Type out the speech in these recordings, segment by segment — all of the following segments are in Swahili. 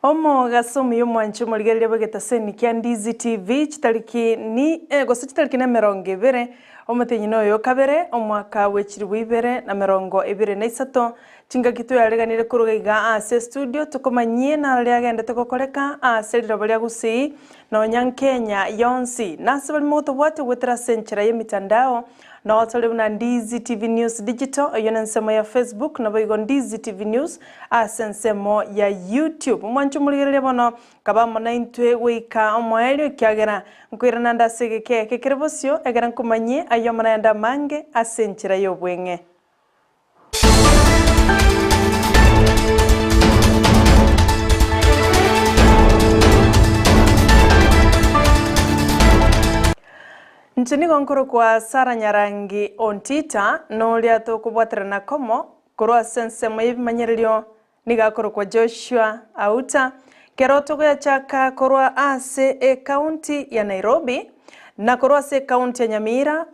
Omo gasumi y'omwanchu murigerere bagetaseni kya Ndizi TV chitariki ni gose chitariki na 20 omutenyi noyo kabere omwaka w'ekiri Ibere na 2023 chingakito yareganire kurugaiga ase studio tukomanyie na ryagende tukokoreka ase lirabo lya Gusii no Nyankenya yonsi nase bali moto bwate gwetera senchera y'emitandao no tole na Ndizi TV News Digital ayona nsemo ya Facebook na boigo Ndizi TV News asensemo ya YouTube mwanchu murigerere bono kabamo na intwe wika omwelio kyagera nkwirana ndasege keke kerebosio egera nkumanyie ayo manaenda mange asenchera y'obwenge. Nchini gonkoro kwa Sara Nyarangi Ontita no liato kubwaterana komo kurwa sense manyerelio nigakoro kwa Joshua Auta keroto kwa chaka kurwa ase county ya Nairobi na kurwa ase county ya Nyamira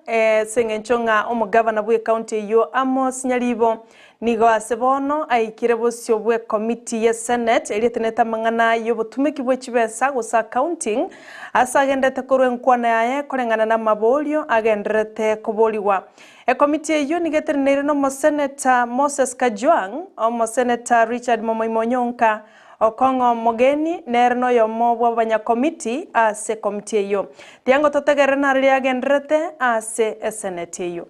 sengenchonga omugavana bwe county yo Amos Nyalibo nigo asebono aikire bosyo bwe committee ya Senate eliyeteneta mangana yobutumiki bwe chibesa gusa accounting asagendete kurwe nkwana yaye korengana na mabolio agenderete kuboliwa committee yo nigeterinere no Senator Moses Kajwang o Senator Richard Momoimonyonka okongo mogeni nerno yomo bwabanya committee ase committee yo tiango totegerana lyagenderete ase Senate yo.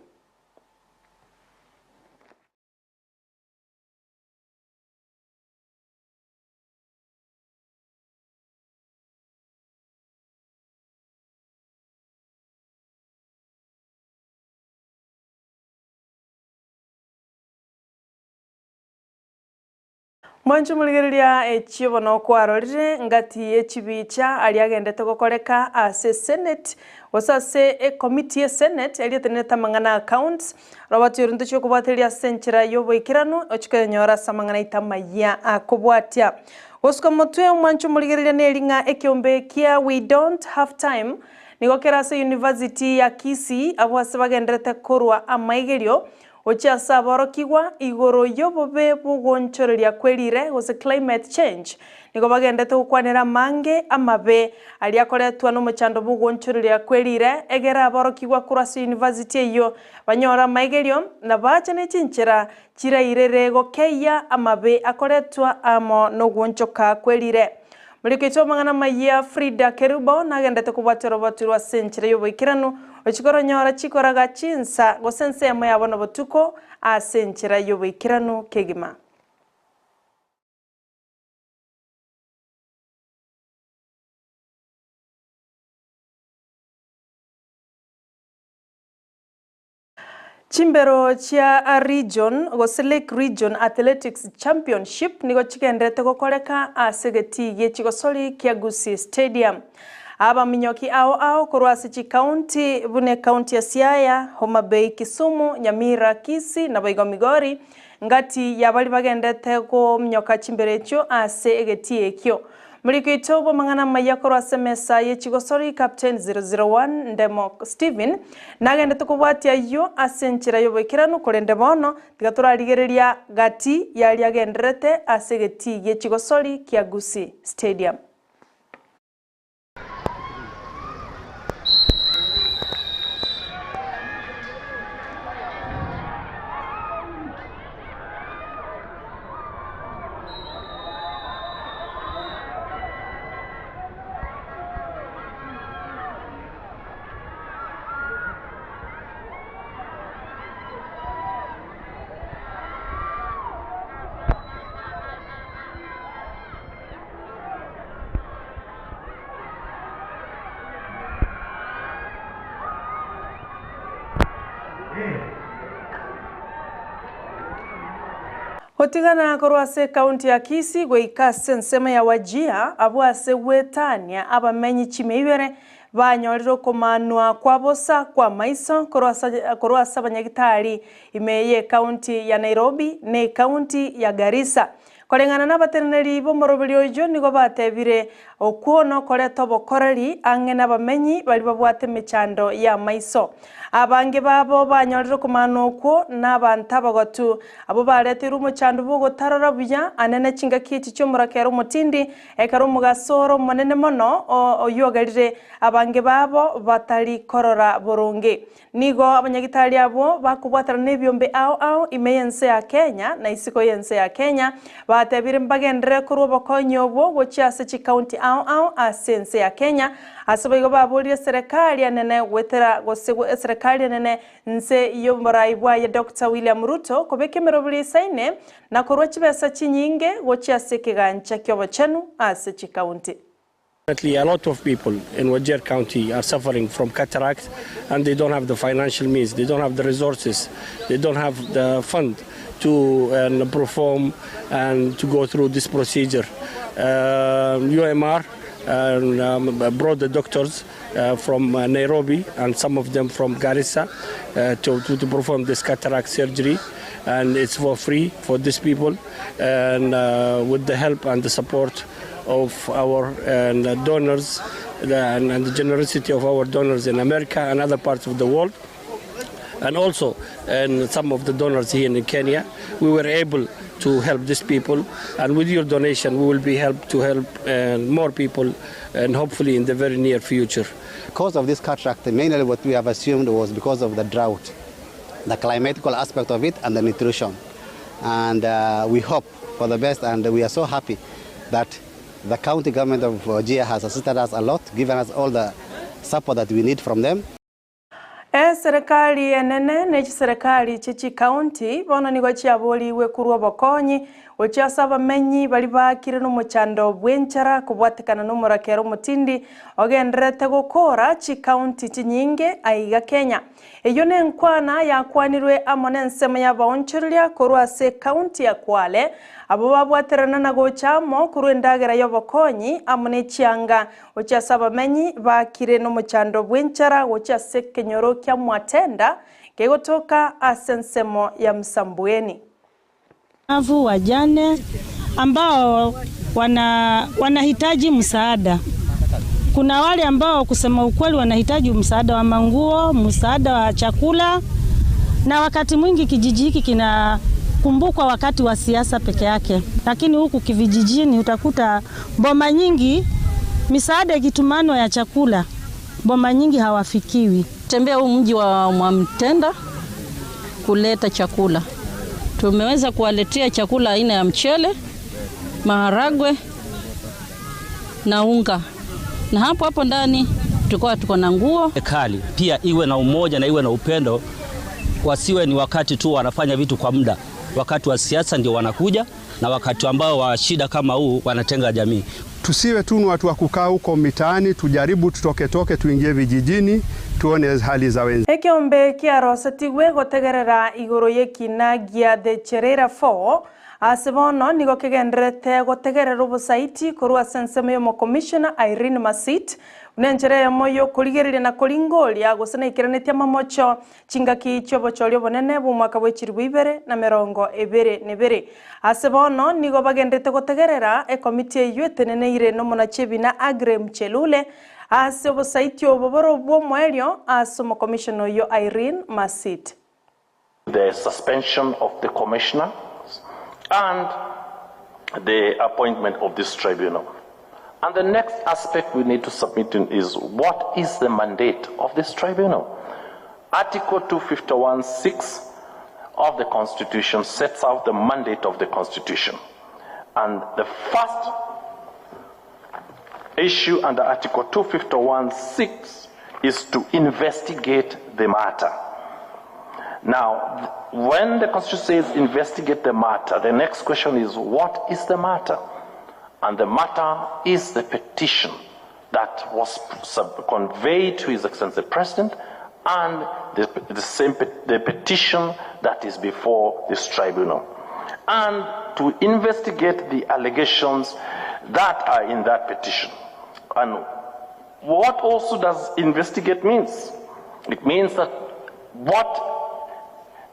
Mwanchu muligereria echibono kwarorire ngati echibicha aliagendete gokoreka ase Senate wasase committee ya Senate eliyeteneta mangana accounts robatiyorundu cyo kubwateria senchera yoboikirano ochikenyora samangana itamaya akubwatia osko motwe mwanchu muligereria nelinga ekiombe kia we don't have time nigokera ase university ya Kisii abwase bagenderete korwa amaigerio ocha saboro kiwa igoro yobobe bugonchoreria kwelire gose climate change nigo bagendete ukwanira mange amabe ali akoretwa no muchando bugonchoreria kwelire egera aboro kiwa kurasi university iyo banyora maigerio na bacha ne chinchera chirairere gokeya amabe akoretwa amo no gonchoka kwelire Mulikito mangana Maya Frida Kerubo nagendete kubwatero baturwa senchire yoboikirano ochikoro nyora chikoraga Chinsa gosense emo yabono botuko a senchira yoboikirano kegima. Chimbero chia region gose Lake Region Athletics Championship nigo chigendete gokoreka asegeti ye chigosori kia Gusii Stadium. Aba minyoki ao kurwasi chi county bune county ya Siaya, Homa Bay, Kisumu, Nyamira, Kisii na Boigo Migori ngati yabali bagendete go minyoka chimbere cho ase egeti ekyo. Mulikito bo mangana Maya kurwase mesa ye chigosori Captain 001 Ndemo Steven nagendete kubwatia yo asenchira yoboikirano kurende bono tigatura ligereria gati yali agenderete asegeti ye chigosori kia Gusii Stadium. Hotigana korwase county ya Kisii goika sensema ya Wajia abwase wetania abamenyi chime Ibere banyorero komanwa kwa bosa kwa maiso korwasa banyagitari imeye county ya Nairobi ne county ya Garissa. Kolengana na bateneri bo morobelio jo nigo batebire okuono koreta obokoreri ang'e n'abamenyi bari babwate emechando ya maiso. Abange babo banyorire okomana okwo n'abantu abagotu abo bareteire omochando bogotarora buya anene chingaki echi chi'omorakero omotindi ekero omogasoro omonene mono oyogarire abange babo batari korora boronge. Nigo abanyagitari abo bakobwatana n'ebiombe ao ime yense ya Kenya na isiko yense ya Kenya batebire mbagendere korwa obokonyi obwo gochia ase chikaunti ao ase ense ya Kenya ase baigo baborire serikali anene gwetera gose serikali anene nse yomorai bwaye Dr. William Ruto kobeka emerobiri isaine na korwa chibesa chinyinge gochia ase ekegancha kiobochenu ase chikaunti. A lot of people in Wajir County are suffering from cataract and they don't have the financial means, they don't have the resources, they don't have the fund to perform and to go through this procedure. UMR brought the doctors from Nairobi and some of them from Garissa to perform this cataract surgery, and it's for free for these people, and with the help and the support of our donors and the generosity of our donors in America and other parts of the world, and also and some of the donors here in Kenya, we were able to help these people, and with your donation we will be helped to help more people, and hopefully in the very near future. Because of this cataract, mainly what we have assumed was because of the drought, the climatical aspect of it and the nutrition, and we hope for the best, and we are so happy that the county government of Wajir has assisted us a lot, given us all the support that we need from them. Serikali enene nechi serikali chichi county bono nigo chiaboliwe kurwa bokonyi ochiasa abamenyi bari bakire n'omochando bwenchara kubwatikana n'omorakero omotindi ogenderete gokora chi county chinyinge aiga Kenya. Eyo nenkwana yakwanirwe amone ensemo y'abaonchereria korwa ase county ya Kwale abo babwaterana na gochamo kurwa endagera y'obokonyi amone chianga ochiasa abamenyi bakire n'omochando bwenchara ochiase kenyoro kya mwatenda kegotoka ase ensemo ya Msambweni. Avu wajane ambao wanahitaji msaada. Kuna wale ambao kusema ukweli wanahitaji msaada wa manguo, msaada wa chakula, na wakati mwingi kijiji hiki kinakumbukwa wakati wa siasa peke yake. Lakini huku kivijijini utakuta boma nyingi misaada ikitumano ya chakula, boma nyingi hawafikiwi. Tembea huu mji wa Mwamtenda kuleta chakula. Tumeweza kuwaletea chakula aina ya mchele, maharagwe na unga. Na hapo ndani tuko na nguo. Serikali pia iwe na umoja na iwe na upendo, wasiwe ni wakati tu wanafanya vitu kwa muda. Wakati wa siasa ndio wanakuja, na wakati ambao wa shida kama huu wanatenga jamii. Tusiwe tu watu wa kukaa huko mitaani, tujaribu tutoke tuingie vijijini tuone hali za wenzi. Ekiombe kiarosetigwe gotegerera igoro yekinagia the Cherera 4 asebono nigo kigenderete gotegerera obosaiti korwa sensemo yo commissioner Irene Masit unenjere ya moyo kurigereria na koringoria gusana ikiranete mamocho chingaki chobochorio bonene bu mwaka bwechirwa Ibere na merongo ebere asebono nigo bagendete gotegerera committee eyweteneneire no monachebi na Agre Mchelule ase obosaiti oboboro bwo mwerio asomo commissioner yo Irene Masit. The suspension of the commissioner and the appointment of this tribunal. And the next aspect we need to submit in is what is the mandate of this tribunal? Article 251(6) of the Constitution sets out the mandate of the Constitution. And the first issue under Article 251(6) is to investigate the matter. Now, when the Constitution says investigate the matter, the next question is what is the matter? And the matter is the petition that was conveyed to His Excellency the President, and the petition that is before this tribunal, and to investigate the allegations that are in that petition. And what also does investigate means? It means that what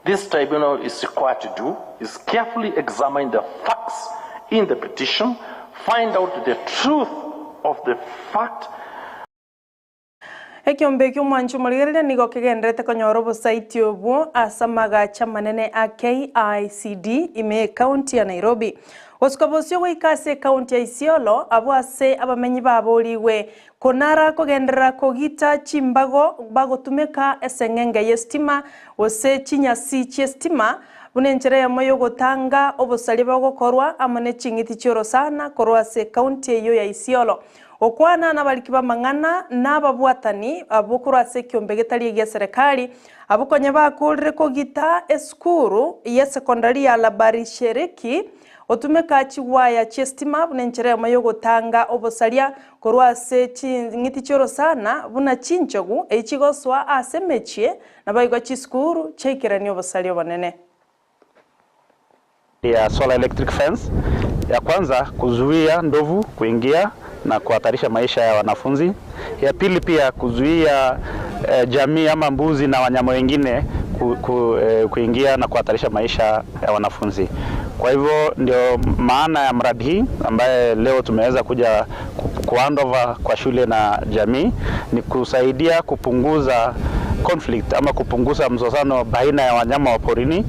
this tribunal is required to do is carefully examine the facts in the petition, find out the truth of the fact. Ekiombe ky'omwanju muligerere nigo kigenderete konyora obusaiti obwo asamaga chamanene a KICD ime county ya Nairobi. Osikobosio goikase county ya Isiolo abwase abamenyi baboriwe konara kogenderera kogita chimbago bagotumeka esengenge yestima ose chinyasi chestima bunenjere yamoyo gotanga obusali bagokorwa amane chingiti chorosana korwase county eyo ya Isiolo. Okwana nabaliki bamang'ana n'ababwatani abokurase kiombe getari ya serikali abukonya bakurire kogita eskuru ya sekondari ya labari shereki otumeka chiwaya chestima bunenjere mayo gotanga obosalia korwase chingiti chorosana buna chinchogu eichigoswa asemechie nabaigwa chiskuru cheikirani obosalia bonene ya solar electric fence. Ya kwanza kuzuia ndovu kuingia na kuhatarisha maisha ya wanafunzi. Ya pili pia kuzuia jamii ama mbuzi na wanyama wengine kuingia na kuhatarisha maisha ya wanafunzi. Kwa hivyo ndio maana ya mradi hii ambaye leo tumeweza kuja kuhandover kwa shule na jamii ni kusaidia kupunguza conflict ama kupunguza mzozano baina ya wanyama wa porini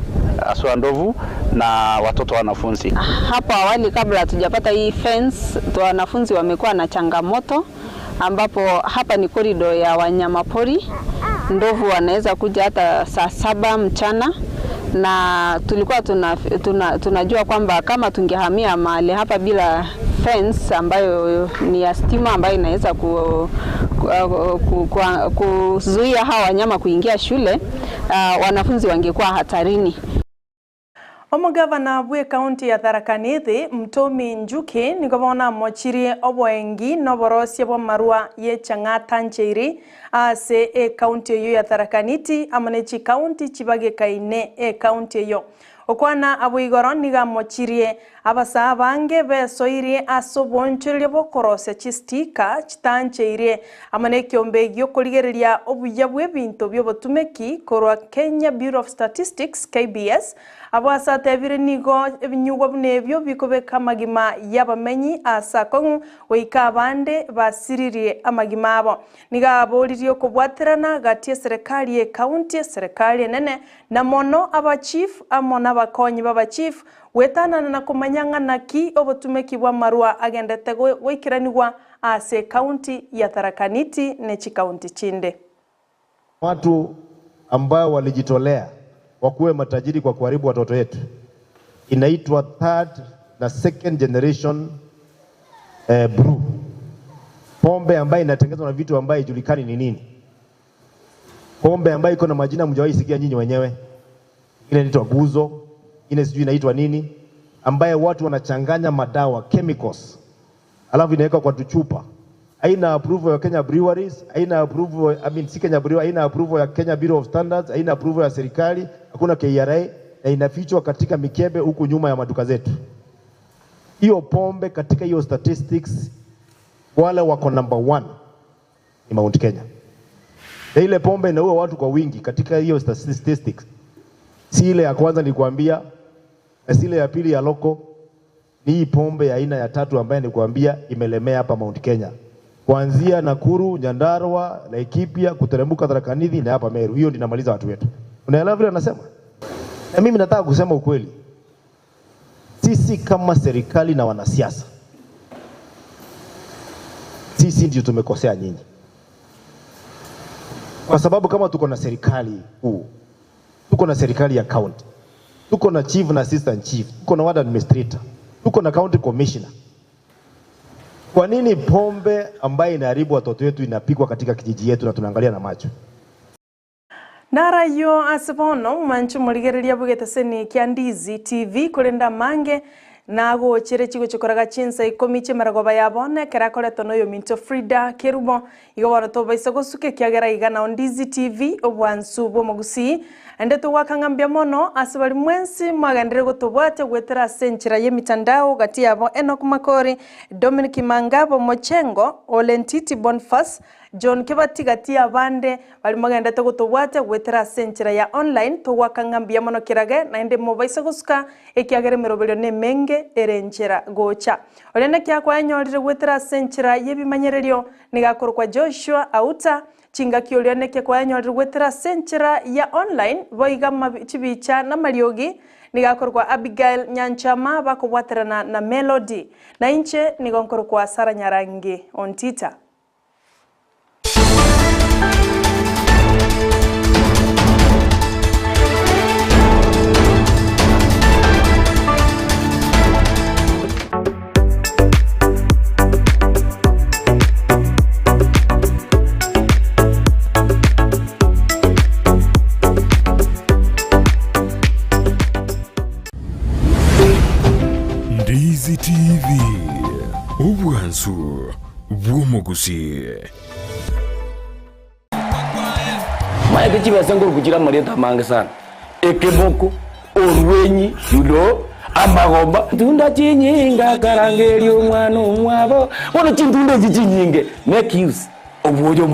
aswa ndovu na watoto wanafunzi. Hapo awali kabla hatujapata hii fence, wanafunzi wamekuwa na changamoto ambapo hapa ni korido ya wanyama pori. Ndovu wanaweza kuja hata saa 7 mchana na tulikuwa tunajua kwamba kama tungehamia mahali hapa bila fence ambayo ni ya stima ambayo inaweza kuzuia hawa wanyama kuingia shule, wanafunzi wangekuwa hatarini. Omugavana bwe county ya Tharaka Nithi Mtomi Njuki nigobona mochirie obwengi noborosia bwa marua ye chang'ata ncheiri ase county yo ya Tharaka Nithi amanechi county chibagekaine county yo okwana abuigoro niga mochirie abasa bange besoirie asoboncherie bokorose chistika chitancheire amane kiombe gyo koligereria obuya bwe bintu byobotumeki korwa Kenya Bureau of Statistics KBS abwasa tebire nigo ebinyugwa bunebyo bikobeka magima yabamenyi asakongu oika abande basiririe amagima abo niga aboririe kubwaterana gatie serikali ye county serikali nene na mono aba chief amona abakonyi baba chief wetanana na kumanyang'ana ki obotumeki bwa marua agendete goikiranirwa ase county ya Tharaka Nithi nechi county chinde. Watu ambao walijitolea wakuwe matajiri kwa kuharibu watoto wetu inaitwa third na second generation brew. Pombe ambayo inatengenezwa na vitu ambayo haijulikani ni nini. Pombe ambayo iko na majina mjawahi sikia nyinyi wenyewe. Ile inaitwa guzo, ile sijui inaitwa nini, ambaye watu wanachanganya madawa chemicals alafu inaweka kwa tuchupa. Haina approval ya Kenya Breweries, haina approval si Kenya Breweries, haina approval ya Kenya Bureau of Standards, haina approval ya serikali, hakuna KRA na inafichwa katika mikebe huku nyuma ya maduka zetu. Hiyo pombe katika hiyo statistics wale wako number 1 ni Mount Kenya. Na ile pombe inaua watu kwa wingi katika hiyo statistics. Si ile ya kwanza nilikwambia, na si ile ya pili ya loko, ni hii pombe ya aina ya 3 ambayo nilikwambia imelemea hapa Mount Kenya. Kuanzia Nakuru, Nyandarua, Laikipia, kuteremka Tharaka Nithi na hapa Meru. Hiyo ndinamaliza watu wetu. Unaelewa vile anasema? Na mimi nataka kusema ukweli. Sisi kama serikali na wanasiasa, sisi ndio tumekosea nyinyi. Kwa sababu kama tuko na serikali kuu, tuko na serikali ya county, tuko na chief na assistant chief, tuko na ward administrator, tuko na county commissioner. Kwa nini pombe ambayo inaharibu watoto wetu inapikwa katika kijiji yetu na tunaangalia na macho? Nara yo asibono manchu muligereria bugeteseni kya Ndizi TV kulenda mange nago chere chigo chikoraga Chinsa ikomiche maragoba yabone kerakoreto no yo minto Frida kerubo igobara to baisago suke kyagera igana Ndizi TV obwansu bo Gusii ende to wakangambia mono asibali mwensi magandire gotobwate gwetera senchira ye mitandao gati yabo Enoch Makori Dominic Mangabo Mochengo Ontita Bonfas John Kibatigati abande bali magendete gutubwate gwetera senchira ya online tugwaka ngambia mono kirage na inde mobaisa gusuka ekiagere merobelio ne menge erenchera gocha olene kyakwa enyorire gwetera senchira yebimanyererio nigakorwa Joshua Auta chinga kiolene kyakwa enyorire gwetera senchira ya online boiga mabichibicha na mariogi nigakorwa Abigail Nyanchama bakubwaterana na Melody na inche nigonkorwa Sara Nyarangi Ontita. Ndizi TV Ubwansu Gusii Maya kichiba sengo kuchira mareta mange sana ekeboko orwenyi yudo amagomba tunda chinyinga karangeri omwana omwabo ono chintunda chinyinge make use obuojo